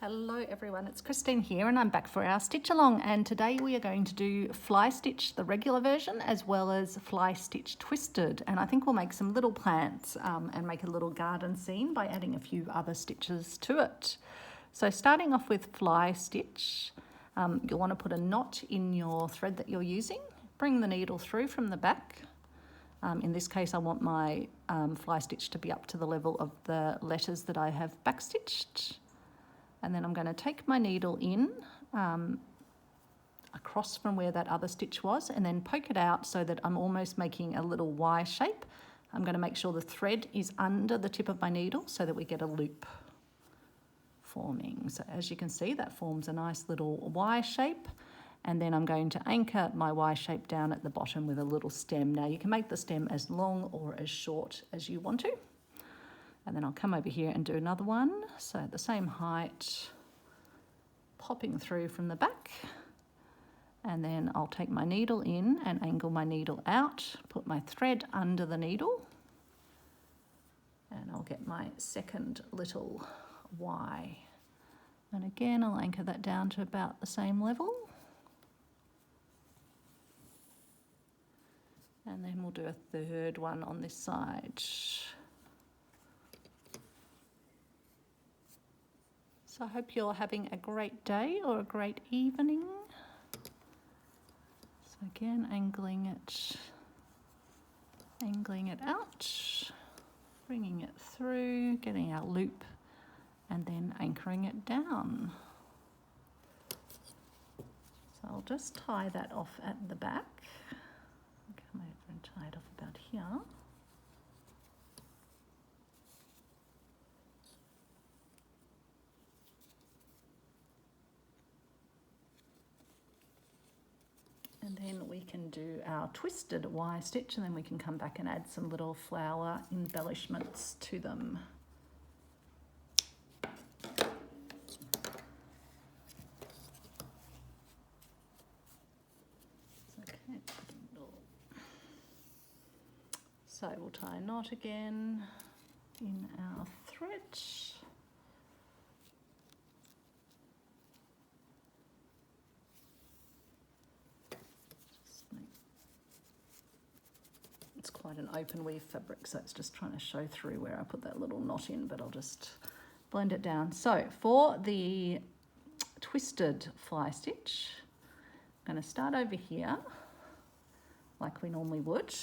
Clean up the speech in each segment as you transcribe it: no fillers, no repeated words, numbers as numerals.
Hello everyone, it's Christine here and I'm back for our stitch along, and today we are going to do fly stitch, the regular version, as well as fly stitch twisted, and I think we'll make some little plants and make a little garden scene by adding a few other stitches to it. So starting off with fly stitch, you'll want to put a knot in your thread that you're using, bring the needle through from the back. In this case I want my fly stitch to be up to the level of the letters that I have backstitched. And then I'm going to take my needle in across from where that other stitch was and then poke it out so that I'm almost making a little Y shape. I'm going to make sure the thread is under the tip of my needle so that we get a loop forming. So as you can see, that forms a nice little Y shape. And then I'm going to anchor my Y shape down at the bottom with a little stem. Now you can make the stem as long or as short as you want to. And then I'll come over here and do another one. So at the same height, popping through from the back. And then I'll take my needle in and angle my needle out, put my thread under the needle. And I'll get my second little Y. And again, I'll anchor that down to about the same level. And then we'll do a third one on this side. So I hope you're having a great day or a great evening. So again, angling it out, bringing it through, getting our loop, and then anchoring it down. So I'll just tie that off at the back. Come over and tie it off about here. And then we can do our twisted Y stitch, and then we can come back and add some little flower embellishments to them. So we'll tie a knot again in our thread. It's quite an open weave fabric, so it's just trying to show through where I put that little knot in, but I'll just blend it down. So for the twisted fly stitch, I'm going to start over here like we normally would,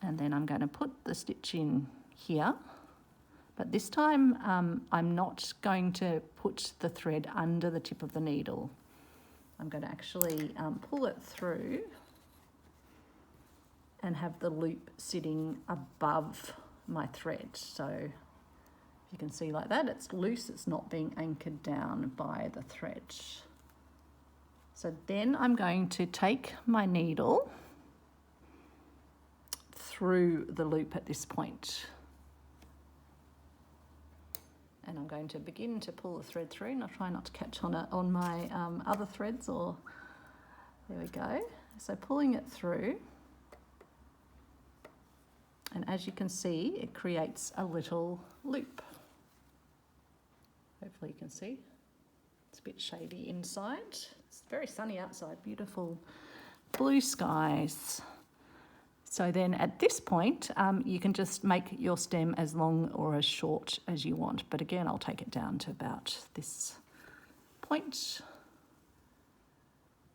and then I'm going to put the stitch in here, but this time I'm not going to put the thread under the tip of the needle. I'm going to actually pull it through and have the loop sitting above my thread. So you can see like that, it's loose, it's not being anchored down by the thread. So then I'm going to take my needle through the loop at this point. And I'm going to begin to pull the thread through, and I'll try not to catch on it on my other threads, or there we go. So pulling it through, and as you can see, it creates a little loop. Hopefully you can see. It's a bit shady inside. It's very sunny outside, beautiful blue skies. So then at this point, you can just make your stem as long or as short as you want. But again, I'll take it down to about this point.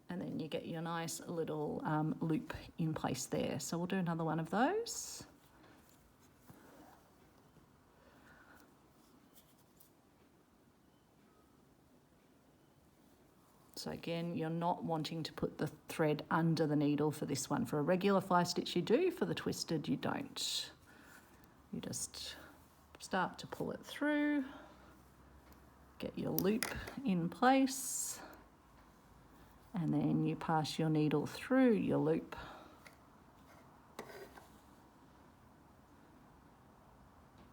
And then you get your nice little loop in place there. So we'll do another one of those. So again, you're not wanting to put the thread under the needle for this one. For a regular fly stitch you do, for the twisted you don't. You just start to pull it through, get your loop in place, and then you pass your needle through your loop.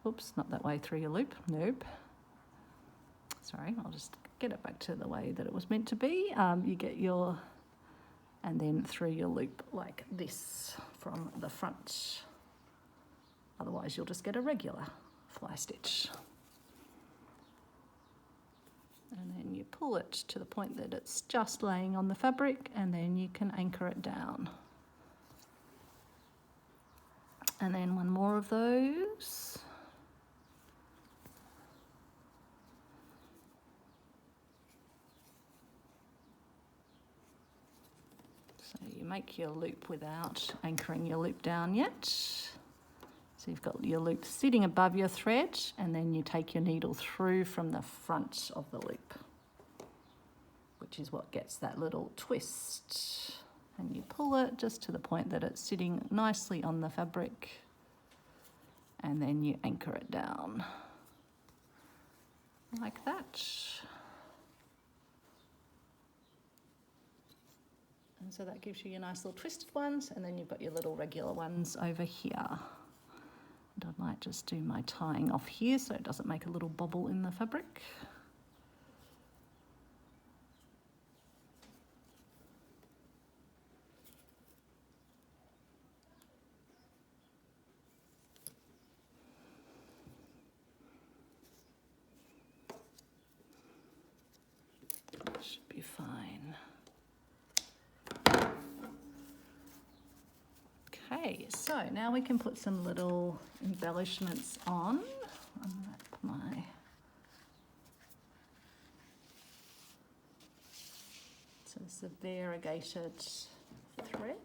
Oops, not that way through your loop, nope. Sorry, I'll just get it back to the way that it was meant to be. You get your, and then through your loop like this from the front. Otherwise you'll just get a regular fly stitch. pull it to the point that it's just laying on the fabric, and then you can anchor it down. And then one more of those. So you make your loop without anchoring your loop down yet. So you've got your loop sitting above your thread, and then you take your needle through from the front of the loop, which is what gets that little twist. And you pull it just to the point that it's sitting nicely on the fabric, and then you anchor it down like that. And so that gives you your nice little twisted ones, and then you've got your little regular ones over here. And I might just do my tying off here so it doesn't make a little bobble in the fabric. Should be fine. Okay, so now we can put some little embellishments on. So this is a variegated thread.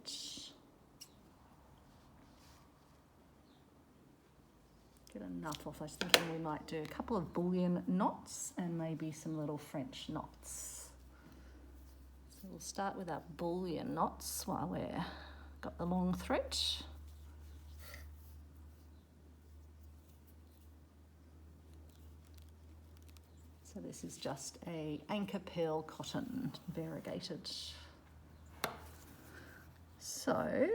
Get enough off. I was thinking we might do a couple of bullion knots and maybe some little French knots. So we'll start with our bullion knots while we're got the long thread. So this is just a anchor pearl cotton variegated. So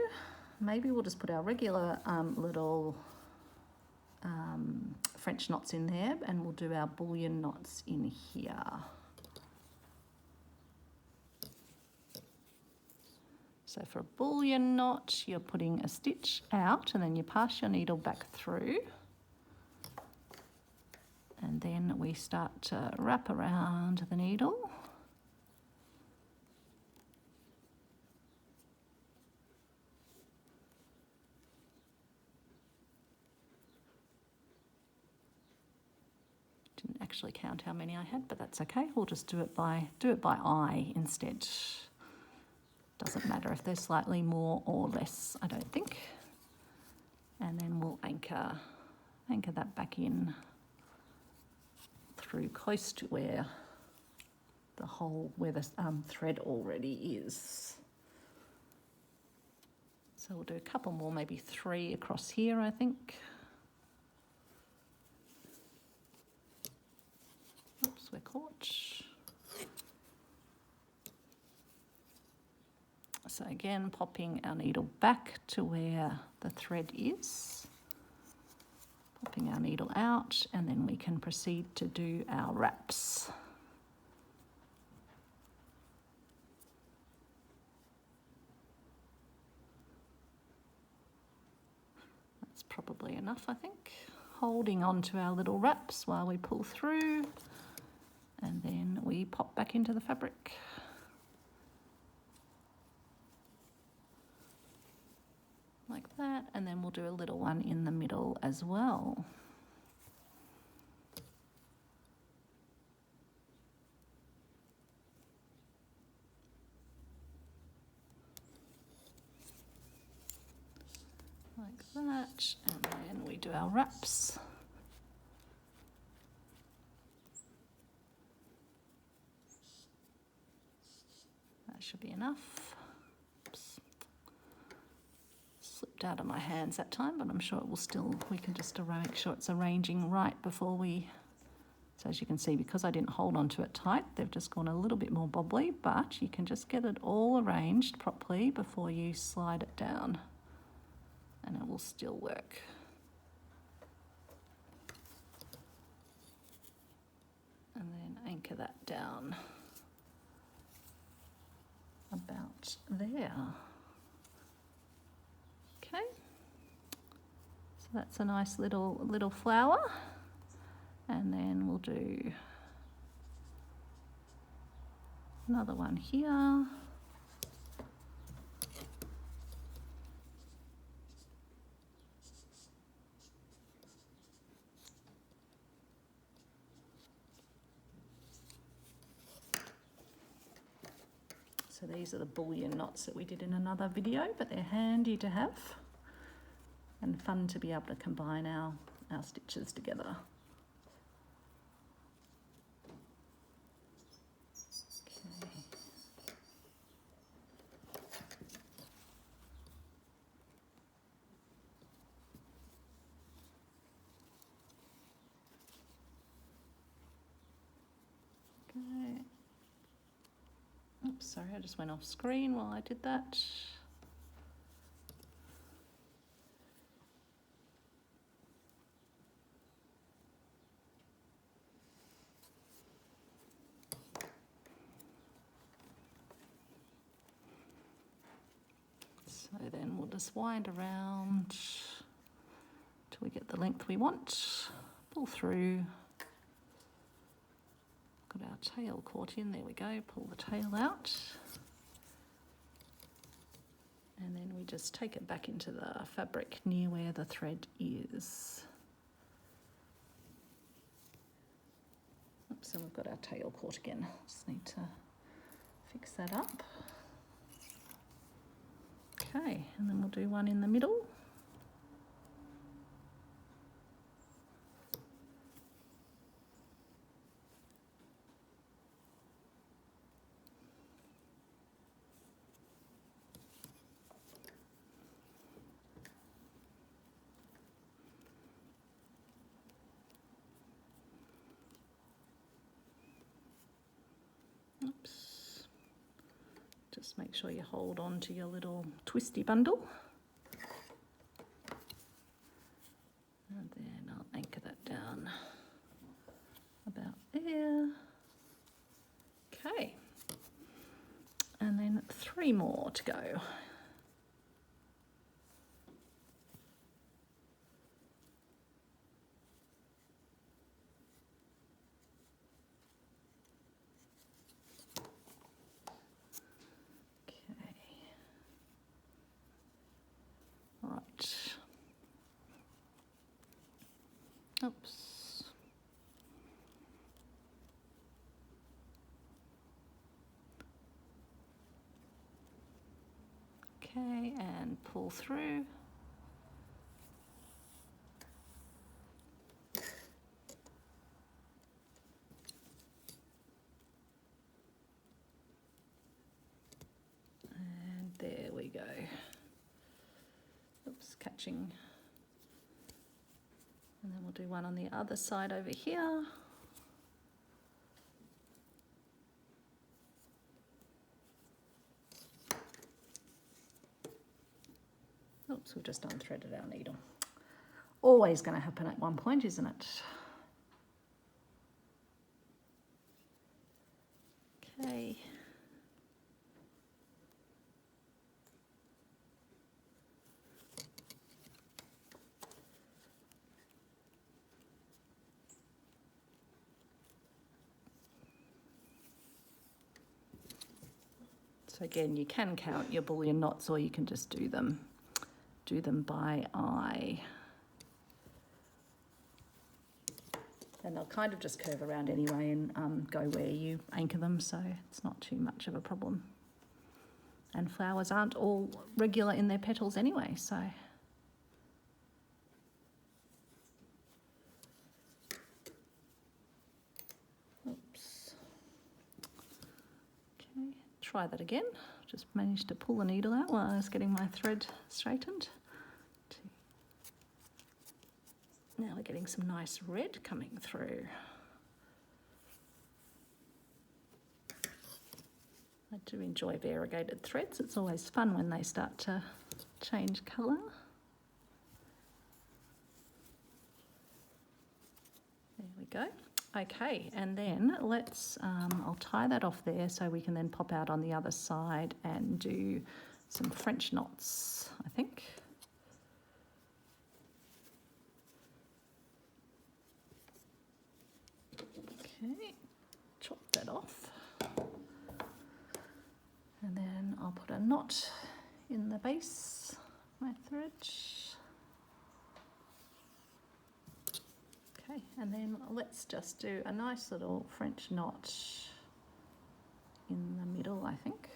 maybe we'll just put our regular little French knots in there, and we'll do our bullion knots in here. So for a bullion knot, you're putting a stitch out, and then you pass your needle back through. And then we start to wrap around the needle. Didn't actually count how many I had, but that's okay. We'll just do it by eye instead. Doesn't matter if there's slightly more or less, I don't think. And then we'll anchor that back in through close to where the thread already is. So we'll do a couple more, maybe 3 across here, I think. Oops, we're caught. So again, popping our needle back to where the thread is, popping our needle out, and then we can proceed to do our wraps. That's probably enough, I think. Holding on to our little wraps while we pull through, and then we pop back into the fabric. Like that, and then we'll do a little one in the middle as well. Like that, and then we do our wraps. That should be enough. Slipped out of my hands that time, but I'm sure it will still, we can just make sure it's arranging right before we, so as you can see, because I didn't hold onto it tight, they've just gone a little bit more bobbly, but you can just get it all arranged properly before you slide it down, and it will still work. And then anchor that down about there. Okay, so that's a nice little flower, and then we'll do Another one here. So these are the bullion knots that we did in another video, but they're handy to have and fun to be able to combine our stitches together. Okay. Oops, sorry, I just went off screen while I did that. So then we'll just wind around till we get the length we want. Pull through. Got our tail caught in, there we go, pull the tail out. And then we just take it back into the fabric near where the thread is. Oops, and we've got our tail caught again. Just need to fix that up. Okay, and then we'll do one in the middle. Oops. Just make sure you hold on to your little twisty bundle. And then I'll anchor that down about there. Okay. And then 3 more to go. Oops. Okay, and pull through. And there we go. Oops, catching. And then we'll do one on the other side over here. Oops, we've just unthreaded our needle. Always going to happen at one point, isn't it? Okay. So again, you can count your bullion knots, or you can just do them by eye. And they'll kind of just curve around anyway and go where you anchor them, so it's not too much of a problem. And flowers aren't all regular in their petals anyway, so. Oops. Okay, try that again. Just managed to pull the needle out while I was getting my thread straightened. Now we're getting some nice red coming through. I do enjoy variegated threads. It's always fun when they start to change colour. There we go. Okay, and then let's, I'll tie that off there so we can then pop out on the other side and do some French knots, I think. Okay, chop that off. a knot in the base, my thread. Okay, and then let's just do a nice little French knot in the middle, I think.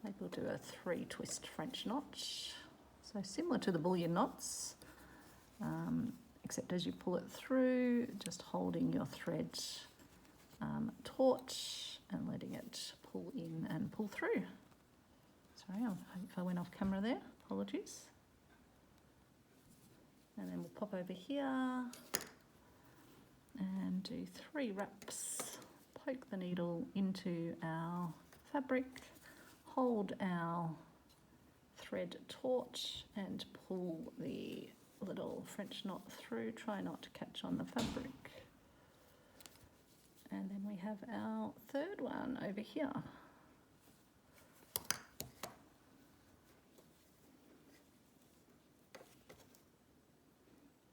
Maybe we'll do a 3-twist French knot. So similar to the bullion knots, except as you pull it through, just holding your thread taut and letting it pull in and pull through. Sorry, if I went off camera there, apologies. And then we'll pop over here and do 3 wraps. Poke the needle into our fabric, hold our thread taut and pull the little French knot through. Try not to catch on the fabric. And then we have our third one over here.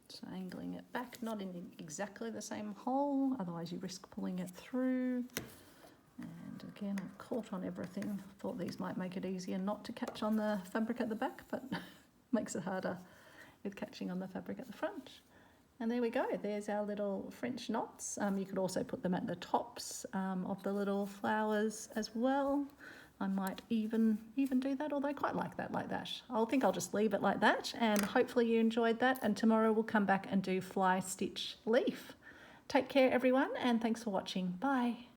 So angling it back, not in exactly the same hole, otherwise you risk pulling it through. And again, I've caught on everything. Thought these might make it easier not to catch on the fabric at the back, but makes it harder with catching on the fabric at the front. And there we go, there's our little French knots. You could also put them at the tops of the little flowers as well. I might even do that, although I quite like that like that. I think I'll just leave it like that, and hopefully you enjoyed that, and tomorrow we'll come back and do fly stitch leaf. Take care everyone, and thanks for watching. Bye.